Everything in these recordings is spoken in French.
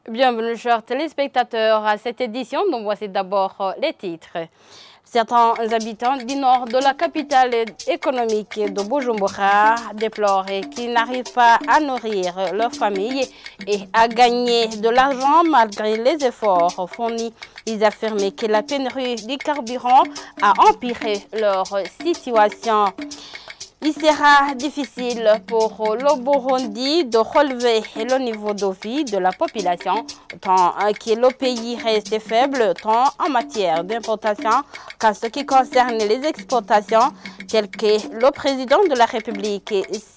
Bienvenue chers téléspectateurs à cette édition dont voici d'abord les titres. Certains habitants du nord de la capitale économique de Bujumbura déplorent qu'ils n'arrivent pas à nourrir leur famille et à gagner de l'argent malgré les efforts fournis. Ils affirment que la pénurie du carburant a empiré leur situation. Il sera difficile pour le Burundi de relever le niveau de vie de la population tant que le pays reste faible tant en matière d'importation qu'en ce qui concerne les exportations telles que le président de la République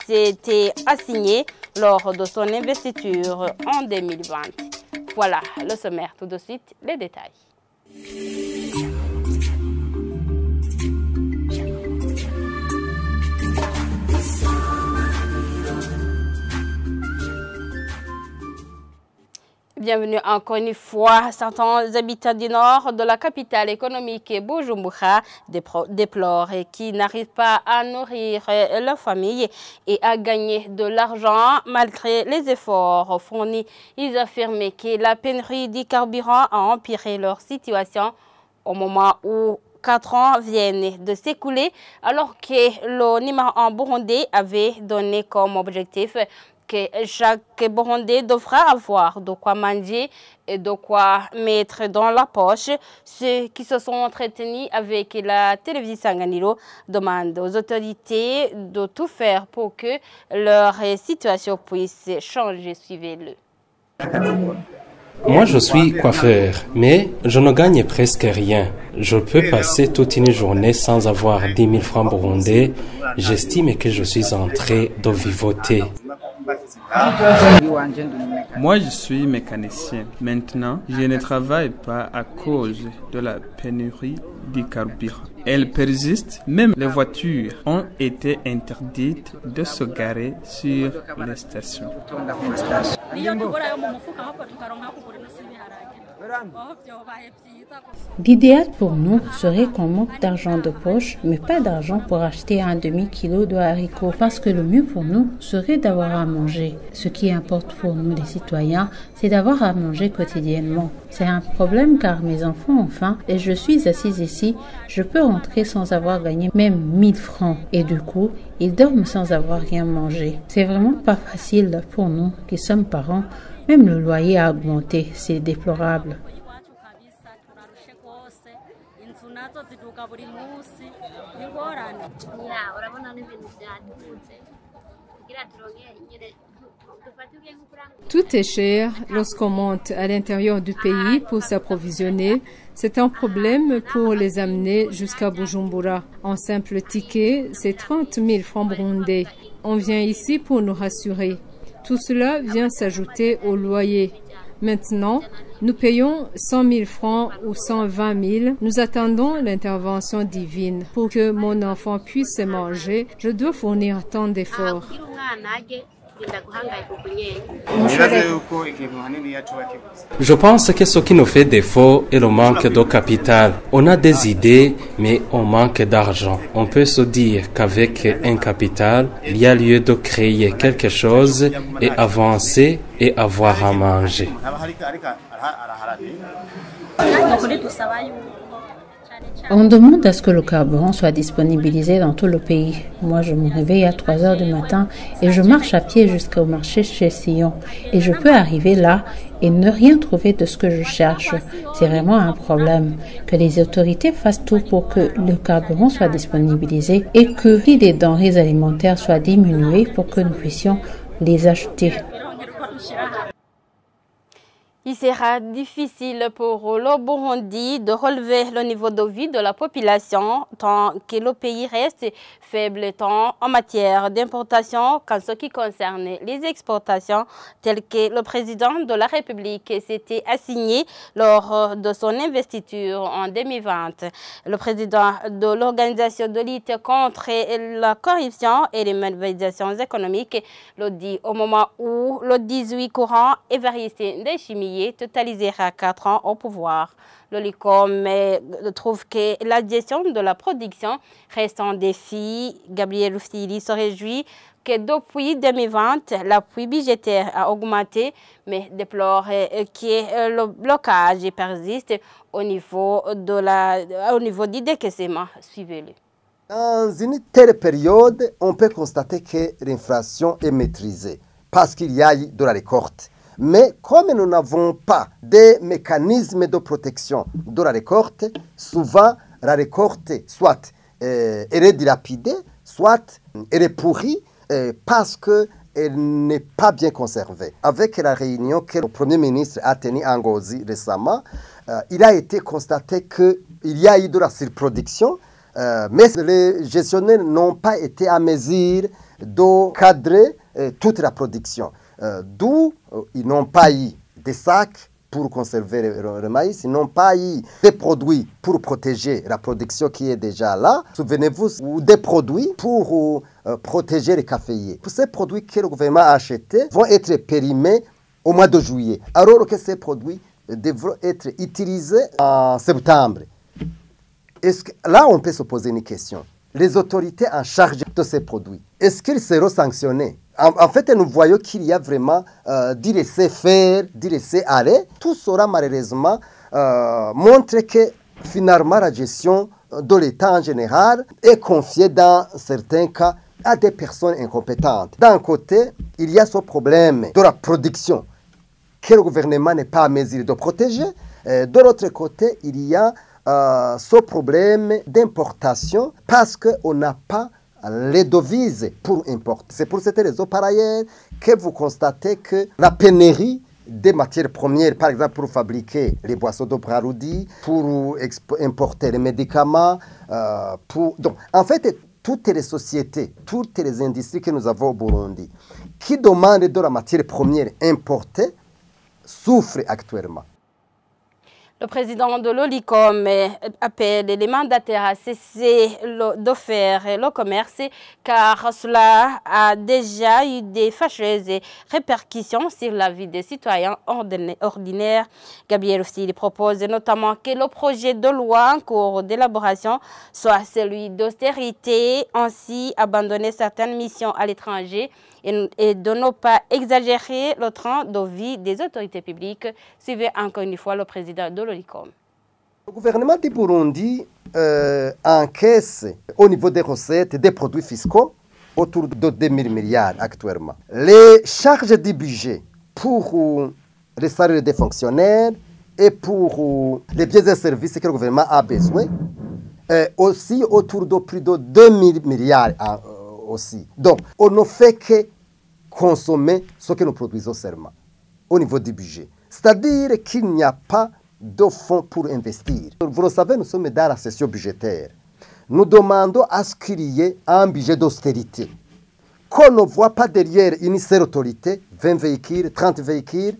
s'était assigné lors de son investiture en 2020. Voilà le sommaire, tout de suite les détails. Bienvenue encore une fois. Certains habitants du nord de la capitale économique Bujumbura déplorent qu'ils n'arrivent pas à nourrir leur famille et à gagner de l'argent malgré les efforts fournis. Ils affirment que la pénurie du carburant a empiré leur situation au moment où 4 ans viennent de s'écouler alors que le numéro 1 burundais avait donné comme objectif que chaque Burundais devra avoir de quoi manger et de quoi mettre dans la poche. Ceux qui se sont entretenus avec la télévision Sanganiro demandent aux autorités de tout faire pour que leur situation puisse changer. Suivez-le. Moi, je suis coiffeur, mais je ne gagne presque rien. Je peux passer toute une journée sans avoir 10 000 francs burundais. J'estime que je suis en train de vivoter. Moi, je suis mécanicien. Maintenant, je ne travaille pas à cause de la pénurie du carburant. Elle persiste. Même les voitures ont été interdites de se garer sur les stations. L'idéal pour nous serait qu'on manque d'argent de poche, mais pas d'argent pour acheter un demi-kilo de haricots, parce que le mieux pour nous serait d'avoir à manger. Ce qui importe pour nous les citoyens, c'est d'avoir à manger quotidiennement. C'est un problème car mes enfants ont faim et je suis assise ici, je peux rentrer sans avoir gagné même 1000 francs et du coup, ils dorment sans avoir rien mangé. C'est vraiment pas facile pour nous qui sommes parents. Même le loyer a augmenté, c'est déplorable. Tout est cher lorsqu'on monte à l'intérieur du pays pour s'approvisionner. C'est un problème pour les amener jusqu'à Bujumbura. Un simple ticket, c'est 30 000 francs burundais. On vient ici pour nous rassurer. Tout cela vient s'ajouter au loyer. Maintenant, nous payons 100 000 francs ou 120 000. Nous attendons l'intervention divine. Pour que mon enfant puisse manger, je dois fournir tant d'efforts. Je pense que ce qui nous fait défaut est le manque de capital. On a des idées, mais on manque d'argent. On peut se dire qu'avec un capital, il y a lieu de créer quelque chose et avancer et avoir à manger. On demande à ce que le carburant soit disponibilisé dans tout le pays. Moi, je me réveille à 3 heures du matin et je marche à pied jusqu'au marché chez Sion. Et je peux arriver là et ne rien trouver de ce que je cherche. C'est vraiment un problème. Que les autorités fassent tout pour que le carburant soit disponibilisé et que le prix des denrées alimentaires soit diminué pour que nous puissions les acheter. Il sera difficile pour le Burundi de relever le niveau de vie de la population tant que le pays reste faible tant en matière d'importation qu'en ce qui concerne les exportations telles que le président de la République s'était assigné lors de son investiture en 2020. Le président de l'Organisation de lutte contre la corruption et les malversations économiques le dit au moment où le 18 courant Évariste Ndayishimiye totalisera 4 ans au pouvoir. Le LICOM trouve que la gestion de la production reste un défi. Gabriel Rufsili se réjouit que depuis 2020, l'appui budgétaire a augmenté, mais déplore que le blocage persiste au niveau du décaissement. Suivez-le. Dans une telle période, on peut constater que l'inflation est maîtrisée parce qu'il y a eu de la récolte. Mais comme nous n'avons pas de mécanismes de protection de la récolte, souvent la récolte soit elle est dilapidée, soit elle est pourrie parce qu'elle n'est pas bien conservée. Avec la réunion que le Premier ministre a tenue à Ngozi récemment, il a été constaté qu'il y a eu de la surproduction, mais les gestionnaires n'ont pas été à mesure de cadrer toute la production. D'où ils n'ont pas eu des sacs pour conserver le maïs, ils n'ont pas eu des produits pour protéger la production qui est déjà là. Souvenez-vous, ou des produits pour protéger les caféiers. Ces produits que le gouvernement a achetés vont être périmés au mois de juillet, alors que ces produits devront être utilisés en septembre. Là, on peut se poser une question. Les autorités en charge de ces produits, est-ce qu'ils seront sanctionnés? En fait, nous voyons qu'il y a vraiment du laisser-faire, du laisser-aller. Tout cela, malheureusement, montre que finalement, la gestion de l'État en général est confiée dans certains cas à des personnes incompétentes. D'un côté, il y a ce problème de la production que le gouvernement n'est pas à mesure de protéger. De l'autre côté, il y a ce problème d'importation parce qu'on n'a pas les devises pour importer. C'est pour cette raison, par ailleurs, que vous constatez que la pénurie des matières premières, par exemple pour fabriquer les boissons de Braroudi, pour importer les médicaments, Donc, en fait, toutes les sociétés, toutes les industries que nous avons au Burundi, qui demandent de la matière première importée, souffrent actuellement. Le président de l'OLICOM appelle les mandataires à cesser de faire le commerce car cela a déjà eu des fâcheuses répercussions sur la vie des citoyens ordinaires. Gabriel Fsili propose notamment que le projet de loi en cours d'élaboration soit celui d'austérité, ainsi abandonner certaines missions à l'étranger et de ne pas exagérer le train de vie des autorités publiques. Suivez encore une fois le président de l'OLICOM. Le gouvernement du Burundi encaisse au niveau des recettes des produits fiscaux autour de 2000 milliards actuellement. Les charges du budget pour les salaires des fonctionnaires et pour les biens et services que le gouvernement a besoin, aussi autour de plus de 2000 milliards aussi. Donc, on ne fait que consommer ce que nous produisons seulement au niveau du budget. C'est-à-dire qu'il n'y a pas de fonds pour investir. Vous le savez, nous sommes dans la session budgétaire. Nous demandons à ce qu'il y ait un budget d'austérité. Qu'on ne voit pas derrière une seule autorité, 20 véhicules, 30 véhicules,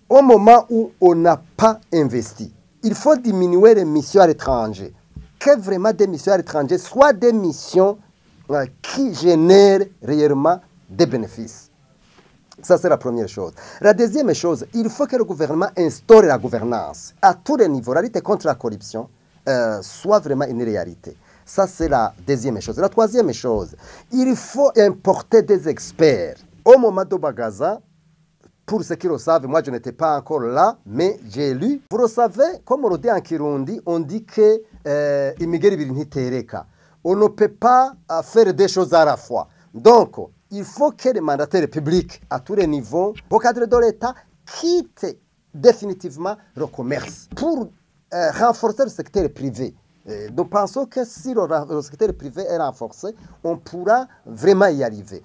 au moment où on n'a pas investi. Il faut diminuer les missions à l'étranger. Que vraiment des missions à l'étranger soient des missions qui génèrent réellement des bénéfices. Ça, c'est la première chose. La deuxième chose, il faut que le gouvernement instaure la gouvernance à tous les niveaux. La lutte contre la corruption soit vraiment une réalité. Ça, c'est la deuxième chose. La troisième chose, il faut importer des experts. Au moment de Bagaza, pour ceux qui le savent, moi je n'étais pas encore là, mais j'ai lu. Vous le savez, comme on le dit en Kirundi, on dit que on ne peut pas faire des choses à la fois. Donc, il faut que les mandataires publics à tous les niveaux, au cadre de l'État, quittent définitivement le commerce pour renforcer le secteur privé. Nous pensons que si le secteur privé est renforcé, on pourra vraiment y arriver.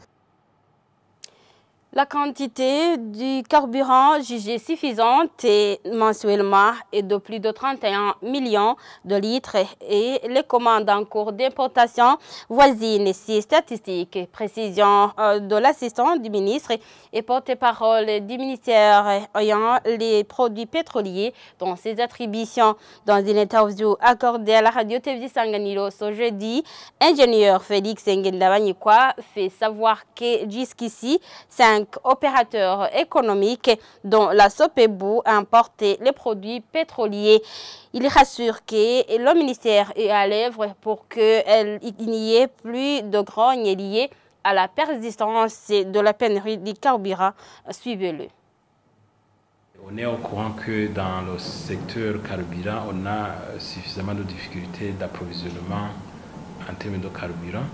La quantité du carburant jugée suffisante mensuellement est de plus de 31 millions de litres et les commandes en cours d'importation voisinent ces statistiques. Précision de l'assistant du ministre et porte-parole du ministère ayant les produits pétroliers dans ses attributions. Dans une interview accordée à la radio-télévision Sanganilo ce jeudi, ingénieur Félix Ngendabanyikwa fait savoir que jusqu'ici, 5 opérateurs économiques dont la SOPEBU a importé les produits pétroliers. Il rassure que le ministère est à l'œuvre pour qu'il n'y ait plus de grogne liée à la persistance de la pénurie du carburant. Suivez-le. On est au courant que dans le secteur carburant, on a suffisamment de difficultés d'approvisionnement en termes de carburant.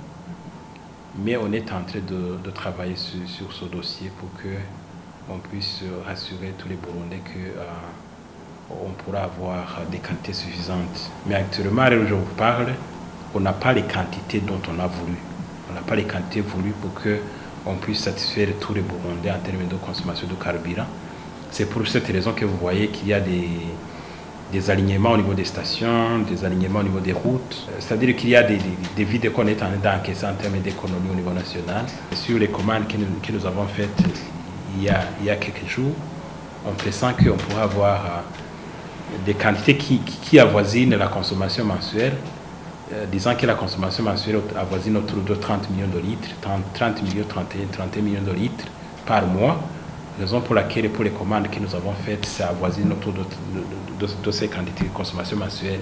Mais on est en train de travailler sur ce dossier pour qu'on puisse rassurer tous les Burundais qu'on pourra avoir des quantités suffisantes. Mais actuellement, à l'heure où je vous parle, on n'a pas les quantités dont on a voulu. On n'a pas les quantités voulues pour qu'on puisse satisfaire tous les Burundais en termes de consommation de carburant. C'est pour cette raison que vous voyez qu'il y a des alignements au niveau des stations, des alignements au niveau des routes. C'est-à-dire qu'il y a des vides qu'on est en train d'encaisser en termes d'économie au niveau national. Sur les commandes que nous avons faites il y a quelques jours, on pressent qu'on pourra avoir des quantités qui avoisinent la consommation mensuelle, disant que la consommation mensuelle avoisine autour de 30 millions de litres, 30 millions, 31 millions de litres par mois. Raison pour laquelle, pour les commandes que nous avons faites, ça avoisine autour de ces quantités de consommation mensuelle.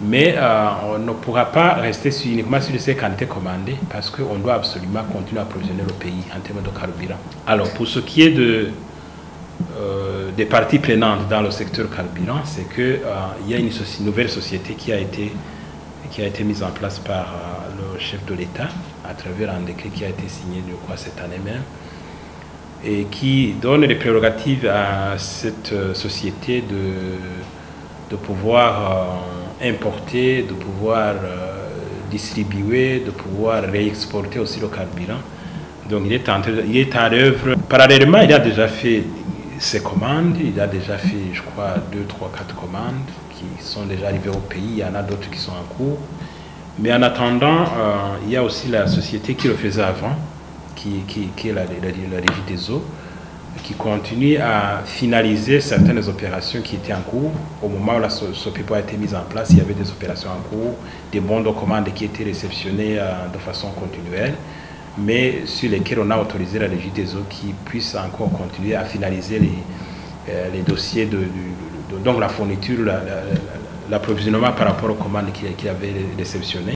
Mais on ne pourra pas rester uniquement sur ces quantités commandées parce qu'on doit absolument continuer à approvisionner le pays en termes de carburant. Alors, pour ce qui est des parties prenantes dans le secteur carburant, c'est qu'il y a une nouvelle société qui a été mise en place par le chef de l'État à travers un décret qui a été signé, je crois, cette année même, et qui donne les prérogatives à cette société de pouvoir importer, de pouvoir distribuer, de pouvoir réexporter aussi le carburant. Donc il est à l'œuvre. Parallèlement, il a déjà fait ses commandes, il a déjà fait, je crois, 2, 3, 4 commandes qui sont déjà arrivées au pays, il y en a d'autres qui sont en cours. Mais en attendant, il y a aussi la société qui le faisait avant, qui est la Régie des eaux, qui continue à finaliser certaines opérations qui étaient en cours. Au moment où la SOPEPO a été mise en place, il y avait des opérations en cours, des bons de commande qui étaient réceptionnés de façon continuelle, mais sur lesquels on a autorisé la Régie des eaux qui puisse encore continuer à finaliser les dossiers donc la fourniture, l'approvisionnement par rapport aux commandes qu'il avait réceptionnées.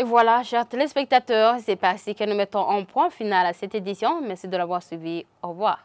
Et voilà, chers téléspectateurs, c'est ainsi que nous mettons un point final à cette édition. Merci de l'avoir suivi. Au revoir.